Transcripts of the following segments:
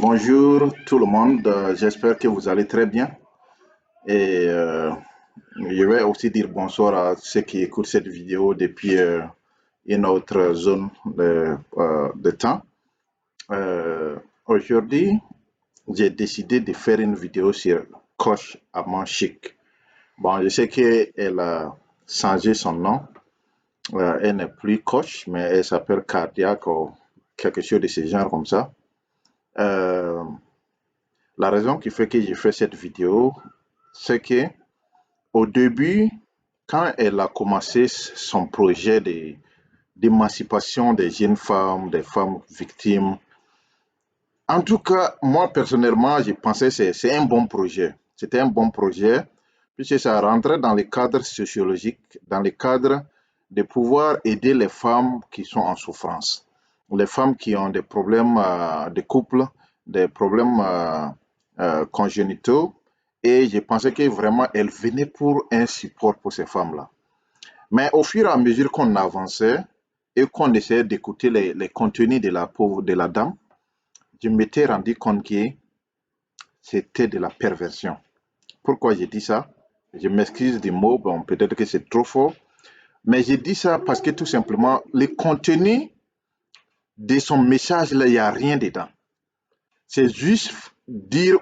Bonjour tout le monde, j'espère que vous allez très bien et je vais aussi dire bonsoir à ceux qui écoutent cette vidéo depuis une autre zone de temps. Aujourd'hui, j'ai décidé de faire une vidéo sur Coach Amon Chic. Bon, je sais qu'elle a changé son nom, elle n'est plus coach, mais elle s'appelle Cardiac ou quelque chose de ce genre comme ça. Euh, La raison qui fait que j'ai fait cette vidéo, c'est que au début, quand elle a commencé son projet d'émancipation des jeunes femmes, des femmes victimes, en tout cas, moi personnellement, je pensais que c'est un bon projet. C'était un bon projet, puisque ça rentrait dans le cadre sociologique, dans le cadre de pouvoir aider les femmes qui sont en souffrance, les femmes qui ont des problèmes de couple, des problèmes congénitaux, et je pensais que vraiment elle venait pour un support pour ces femmes-là. Mais au fur et à mesure qu'on avançait et qu'on essayait d'écouter les contenus de la pauvre, de la dame, je m'étais rendu compte que c'était de la perversion. Pourquoi j'ai dit ça? Je m'excuse du mot, bon, peut-être que c'est trop fort, mais j'ai dit ça parce que tout simplement, le contenu de son message, là, il n'y a rien dedans. C'est juste dire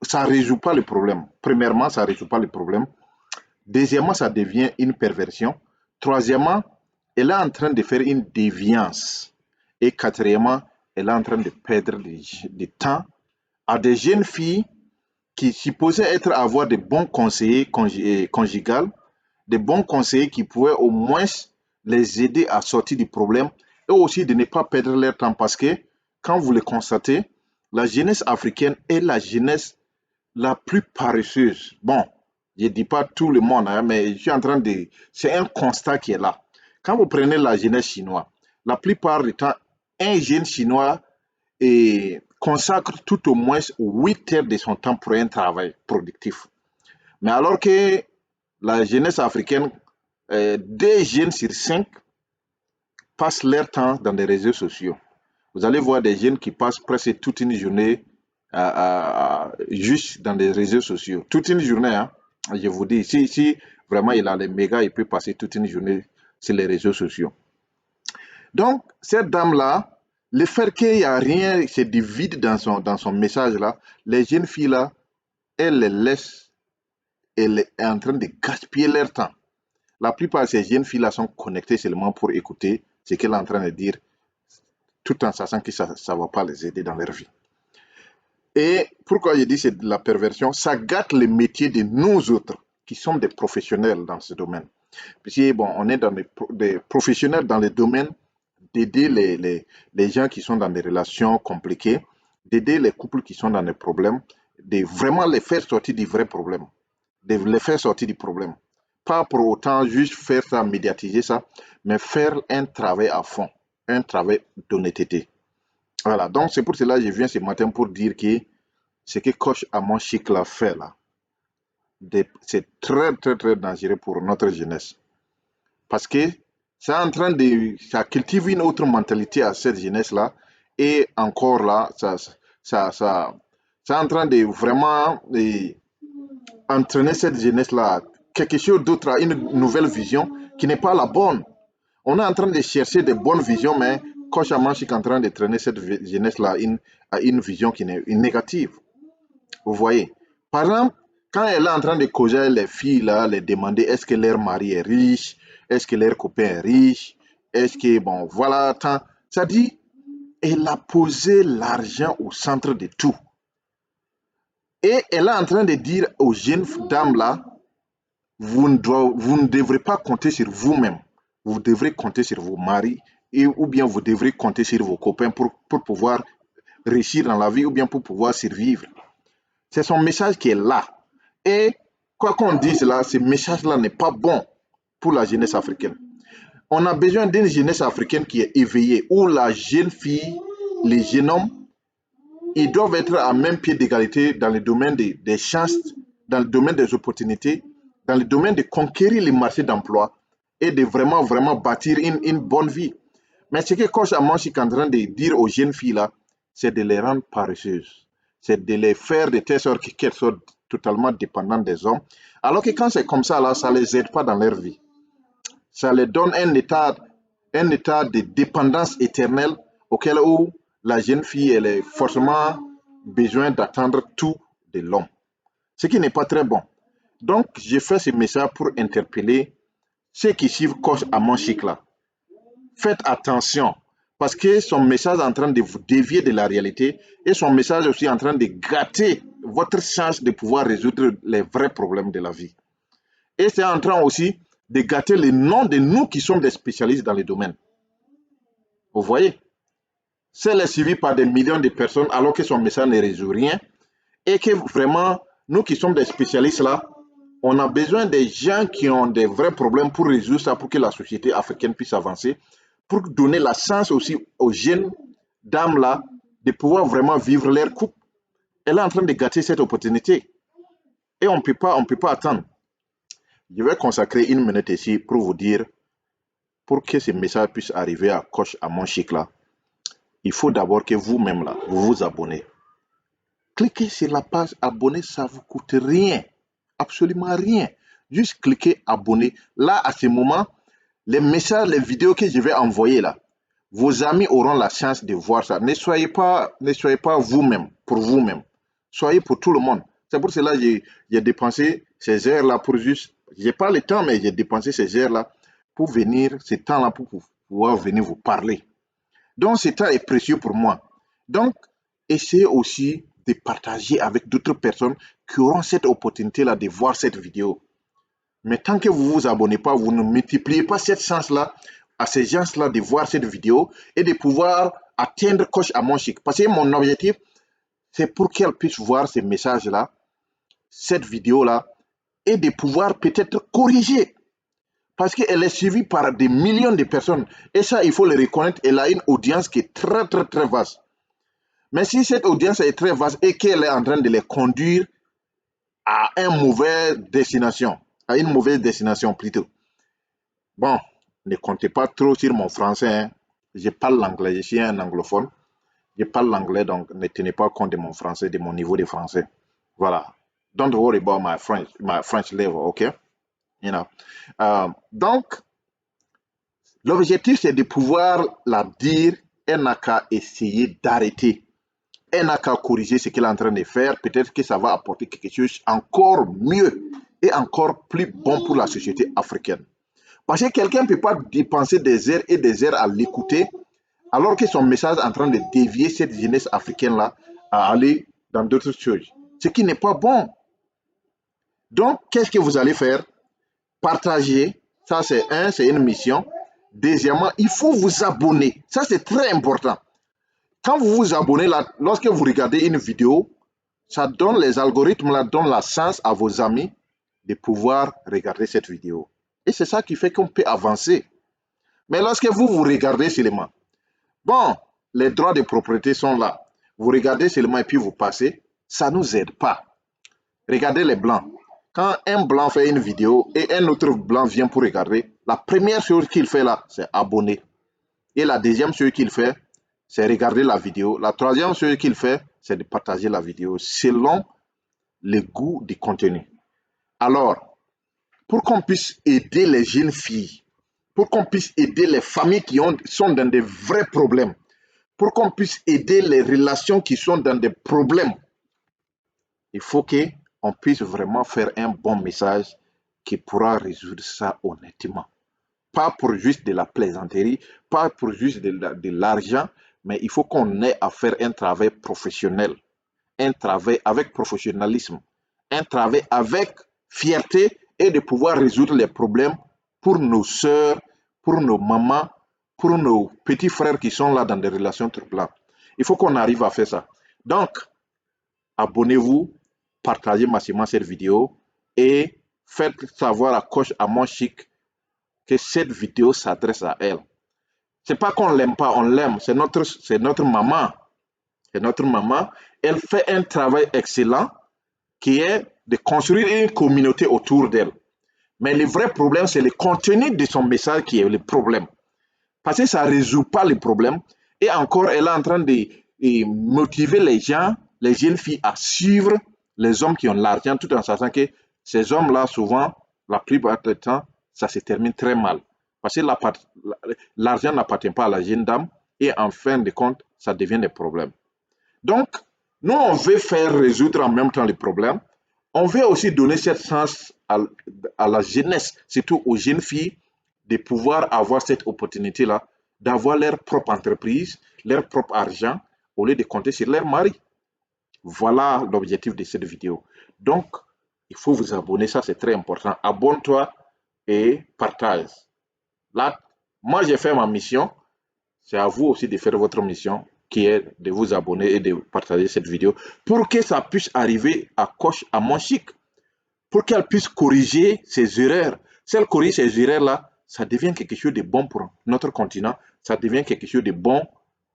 ça ne résout pas le problème. Premièrement, ça ne résout pas le problème. Deuxièmement, ça devient une perversion. Troisièmement, elle est en train de faire une déviance. Et quatrièmement, elle est en train de perdre du temps à des jeunes filles qui supposaient avoir de bons conseillers conjugales, de bons conseillers qui pouvaient au moins les aider à sortir du problème et aussi de ne pas perdre leur temps parce que, quand vous le constatez, la jeunesse africaine est la jeunesse la plus paresseuse. Bon, je ne dis pas tout le monde, hein, mais je suis en train de... C'est un constat qui est là. Quand vous prenez la jeunesse chinoise, la plupart du temps, un jeune chinois consacre tout au moins 8 heures de son temps pour un travail productif. Mais alors que la jeunesse africaine, 2 jeunes sur 5 passent leur temps dans les réseaux sociaux. Vous allez voir des jeunes qui passent presque toute une journée juste dans les réseaux sociaux. Toute une journée, hein, je vous dis, si vraiment il a les mégas, il peut passer toute une journée sur les réseaux sociaux. Donc, cette dame-là, le fait qu'il n'y a rien, c'est du vide dans son message-là, les jeunes filles-là, elles les laissent, elles est en train de gaspiller leur temps. La plupart de ces jeunes filles-là sont connectées seulement pour écouter ce qu'elle est en train de dire, tout en sachant que ça ne va pas les aider dans leur vie. Et pourquoi je dis c'est de la perversion? Ça gâte le métier de nous autres, qui sommes des professionnels dans ce domaine. Puisque, bon, on est des professionnels dans le domaine d'aider les gens qui sont dans des relations compliquées, d'aider les couples qui sont dans des problèmes, de vraiment les faire sortir du vrai problème, de les faire sortir du problème. Pas pour autant juste faire ça, médiatiser ça, mais faire un travail à fond, un travail d'honnêteté. Voilà, donc c'est pour cela que je viens ce matin pour dire que ce que Coach Amon Chic l'a fait là, c'est très très très dangereux pour notre jeunesse. Parce que ça cultive une autre mentalité à cette jeunesse-là. Et encore là, ça est en train de vraiment entraîner cette jeunesse-là à quelque chose d'autre, à une nouvelle vision qui n'est pas la bonne. On est en train de chercher de bonnes visions, mais Coach Amanchik est en train de traîner cette jeunesse-là à une vision qui est négative. Vous voyez? Par exemple, quand elle est en train de causer les filles, là, les demander est-ce que leur mari est riche, est-ce que leur copain est riche, est-ce que, bon, voilà, tant. Ça dit, elle a posé l'argent au centre de tout. Et elle est en train de dire aux jeunes dames là, vous ne devrez pas compter sur vous-même. Vous devrez compter sur vos maris ou bien vous devrez compter sur vos copains pour pouvoir réussir dans la vie ou bien pour pouvoir survivre. C'est son message qui est là. Et quoi qu'on dise là, ce message-là n'est pas bon pour la jeunesse africaine. On a besoin d'une jeunesse africaine qui est éveillée, où la jeune fille, les jeunes hommes, ils doivent être à même pied d'égalité dans le domaine des chances, dans le domaine des opportunités, dans le domaine de conquérir les marchés d'emploi et de vraiment, vraiment bâtir une bonne vie. Mais ce que Coach Amanchik est en train de dire aux jeunes filles là, c'est de les rendre paresseuses. C'est de les faire de telle sorte qu'elles soient totalement dépendantes des hommes. Alors que quand c'est comme ça, là, ça ne les aide pas dans leur vie. Ça leur donne un état de dépendance éternelle auquel où la jeune fille, elle a forcément besoin d'attendre tout de l'homme. Ce qui n'est pas très bon. Donc, j'ai fait ce message pour interpeller ceux qui suivent Coach Amon Chic là. Faites attention, parce que son message est en train de vous dévier de la réalité et son message est aussi en train de gâter votre chance de pouvoir résoudre les vrais problèmes de la vie. Et c'est en train aussi de gâter le nom de nous qui sommes des spécialistes dans le domaine. Vous voyez? C'est suivi par des millions de personnes alors que son message ne résout rien et que vraiment, nous qui sommes des spécialistes là, on a besoin des gens qui ont des vrais problèmes pour résoudre ça, pour que la société africaine puisse avancer, pour donner la chance aussi aux jeunes dames là de pouvoir vraiment vivre leur couple. Elle est en train de gâter cette opportunité. Et on ne peut pas attendre. Je vais consacrer 1 minute ici pour vous dire, pour que ce message puisse arriver à Coach Amon Chic là, il faut d'abord que vous-même là, vous vous abonnez. Cliquez sur la page abonner, ça ne vous coûte rien. Absolument rien. Juste cliquez abonner. Là, à ce moment, les messages, les vidéos que je vais envoyer là, vos amis auront la chance de voir ça. Ne soyez pas vous-même, pour vous-même. Soyez pour tout le monde. C'est pour cela que j'ai dépensé ces heures-là pour juste... Je n'ai pas le temps, mais j'ai dépensé ces heures-là pour venir, ce temps-là, pour pouvoir venir vous parler. Donc, ce temps est précieux pour moi. Donc, essayez aussi de partager avec d'autres personnes qui auront cette opportunité-là de voir cette vidéo. Mais tant que vous ne vous abonnez pas, vous ne multipliez pas cette chance-là à ces gens-là de voir cette vidéo et de pouvoir atteindre Coach Amon Chic. Parce que mon objectif, c'est pour qu'elle puisse voir ces messages-là, cette vidéo-là, et de pouvoir peut-être corriger. Parce qu'elle est suivie par des millions de personnes. Et ça, il faut le reconnaître, elle a une audience qui est très, très, très vaste. Mais si cette audience est très vaste et qu'elle est en train de les conduire à une mauvaise destination plutôt. Bon, ne comptez pas trop sur mon français. Hein. Je parle l'anglais, je suis un anglophone. Je parle l'anglais, donc ne tenez pas compte de mon français, de mon niveau de français. Voilà. Don't worry about my French level, okay? You know. Donc, l'objectif, c'est de pouvoir la dire. Elle n'a qu'à essayer d'arrêter. Elle n'a qu'à corriger ce qu'elle est en train de faire. Peut-être que ça va apporter quelque chose encore mieux et encore plus bon pour la société africaine. Parce que quelqu'un ne peut pas dépenser des heures et des heures à l'écouter alors que son message est en train de dévier cette jeunesse africaine-là à aller dans d'autres choses. Ce qui n'est pas bon. Donc, qu'est-ce que vous allez faire? Partager. Ça, c'est une mission. Deuxièmement, il faut vous abonner. Ça, c'est très important. Quand vous vous abonnez, là, lorsque vous regardez une vidéo, ça donne, les algorithmes là, donnent la chance à vos amis de pouvoir regarder cette vidéo. Et c'est ça qui fait qu'on peut avancer. Mais lorsque vous regardez seulement, bon, les droits de propriété sont là. Vous regardez seulement et puis vous passez, ça ne nous aide pas. Regardez les blancs. Quand un blanc fait une vidéo et un autre blanc vient pour regarder, la première chose qu'il fait là, c'est abonner. Et la deuxième chose qu'il fait, c'est regarder la vidéo. La troisième chose qu'il fait, c'est de partager la vidéo selon le goût du contenu. Alors, pour qu'on puisse aider les jeunes filles, pour qu'on puisse aider les familles qui sont dans des vrais problèmes, pour qu'on puisse aider les relations qui sont dans des problèmes, il faut qu'on puisse vraiment faire un bon message qui pourra résoudre ça honnêtement. Pas pour juste de la plaisanterie, pas pour juste de l'argent, mais il faut qu'on ait à faire un travail professionnel, un travail avec professionnalisme, un travail avec fierté et de pouvoir résoudre les problèmes pour nos sœurs, pour nos mamans, pour nos petits frères qui sont là dans des relations troublantes. Il faut qu'on arrive à faire ça. Donc, abonnez-vous, partagez massivement cette vidéo et faites savoir à Coach Amon Chic que cette vidéo s'adresse à elle. C'est pas qu'on l'aime pas, on l'aime. C'est notre maman. C'est notre maman. Elle fait un travail excellent qui est de construire une communauté autour d'elle. Mais le vrai problème, c'est le contenu de son message qui est le problème. Parce que ça ne résout pas le problème. Et encore, elle est en train de et motiver les gens, les jeunes filles à suivre les hommes qui ont l'argent, tout en sachant que ces hommes-là, souvent, la plupart du temps, ça se termine très mal. Parce que l'argent n'appartient pas à la jeune dame et en fin de compte, ça devient des problèmes. Donc, nous, on veut faire résoudre en même temps les problèmes. On veut aussi donner cette chance à la jeunesse, surtout aux jeunes filles, de pouvoir avoir cette opportunité-là, d'avoir leur propre entreprise, leur propre argent, au lieu de compter sur leur mari. Voilà l'objectif de cette vidéo. Donc, il faut vous abonner, ça c'est très important. Abonne-toi et partage. Là, moi j'ai fait ma mission, c'est à vous aussi de faire votre mission, qui est de vous abonner et de partager cette vidéo pour que ça puisse arriver à Coach à Mon Chic, pour qu'elle puisse corriger ses erreurs. Si elle corrige ces erreurs-là, ça devient quelque chose de bon pour notre continent, ça devient quelque chose de bon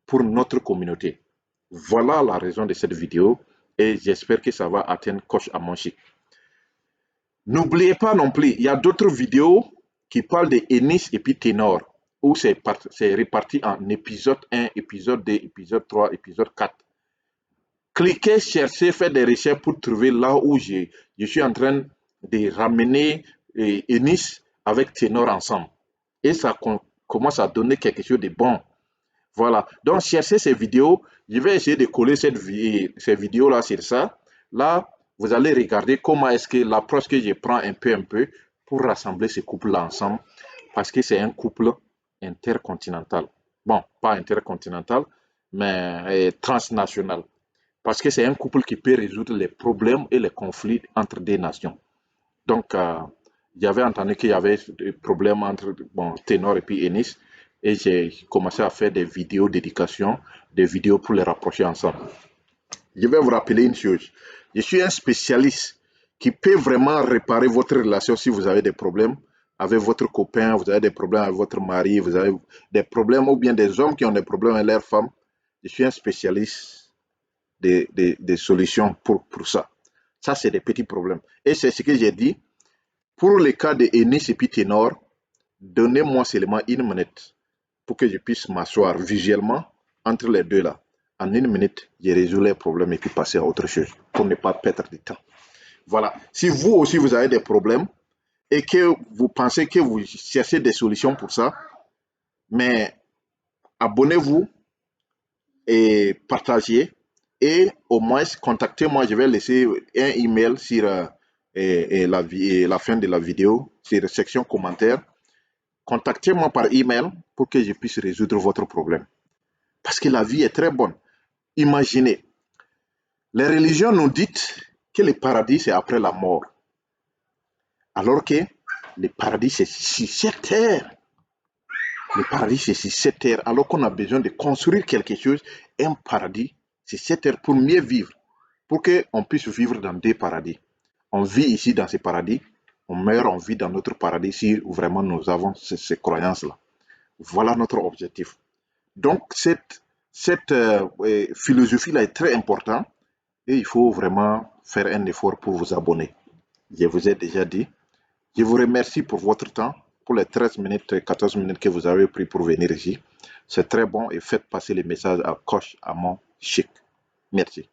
pour notre communauté. Voilà la raison de cette vidéo et j'espère que ça va atteindre Coach à Mon Chic. N'oubliez pas non plus, il y a d'autres vidéos qui parlent de Enis et puis Ténor, où c'est réparti en épisode 1, épisode 2, épisode 3, épisode 4. Cliquez, cherchez, faites des recherches pour trouver là où je suis en train de ramener Enis avec Ténor ensemble. Et ça commence à donner quelque chose de bon. Voilà. Donc, cherchez ces vidéos. Je vais essayer de coller ces vidéos-là sur ça. Là, vous allez regarder comment est-ce que l'approche que je prends un peu pour rassembler ces couples-là ensemble. Parce que c'est un couple intercontinental. Bon, pas intercontinental, mais transnational. Parce que c'est un couple qui peut résoudre les problèmes et les conflits entre des nations. Donc, j'avais entendu qu'il y avait des problèmes entre Ténor et puis Enis. Et j'ai commencé à faire des vidéos d'éducation, des vidéos pour les rapprocher ensemble. Je vais vous rappeler une chose. Je suis un spécialiste qui peut vraiment réparer votre relation si vous avez des problèmes avec votre copain, vous avez des problèmes avec votre mari, vous avez des problèmes ou bien des hommes qui ont des problèmes avec leurs femmes. Je suis un spécialiste des solutions pour ça. Ça, c'est des petits problèmes. Et c'est ce que j'ai dit. Pour le cas de Enis et puis Ténor, donnez-moi seulement une minute pour que je puisse m'asseoir visuellement entre les deux là. En une minute, je résous les problèmes et puis passer à autre chose pour ne pas perdre du temps. Voilà. Si vous aussi vous avez des problèmes et que vous pensez que vous cherchez des solutions pour ça, mais abonnez-vous et partagez et au moins contactez-moi. Je vais laisser un email sur la fin de la vidéo, sur la section commentaires. Contactez-moi par email pour que je puisse résoudre votre problème. Parce que la vie est très bonne. Imaginez, les religions nous disent que le paradis c'est après la mort. Alors que le paradis c'est sur cette terre. Le paradis c'est sur cette terre. Alors qu'on a besoin de construire quelque chose, un paradis, c'est cette terre pour mieux vivre. Pour qu'on puisse vivre dans des paradis. On vit ici dans ces paradis, on meurt, on vit dans notre paradis si vraiment nous avons ces croyances-là. Voilà notre objectif. Donc, cette philosophie-là est très importante et il faut vraiment faire un effort pour vous abonner. Je vous ai déjà dit. Je vous remercie pour votre temps, pour les 13 minutes, 14 minutes que vous avez pris pour venir ici. C'est très bon et faites passer les messages à Coach à Mon Chic. Merci.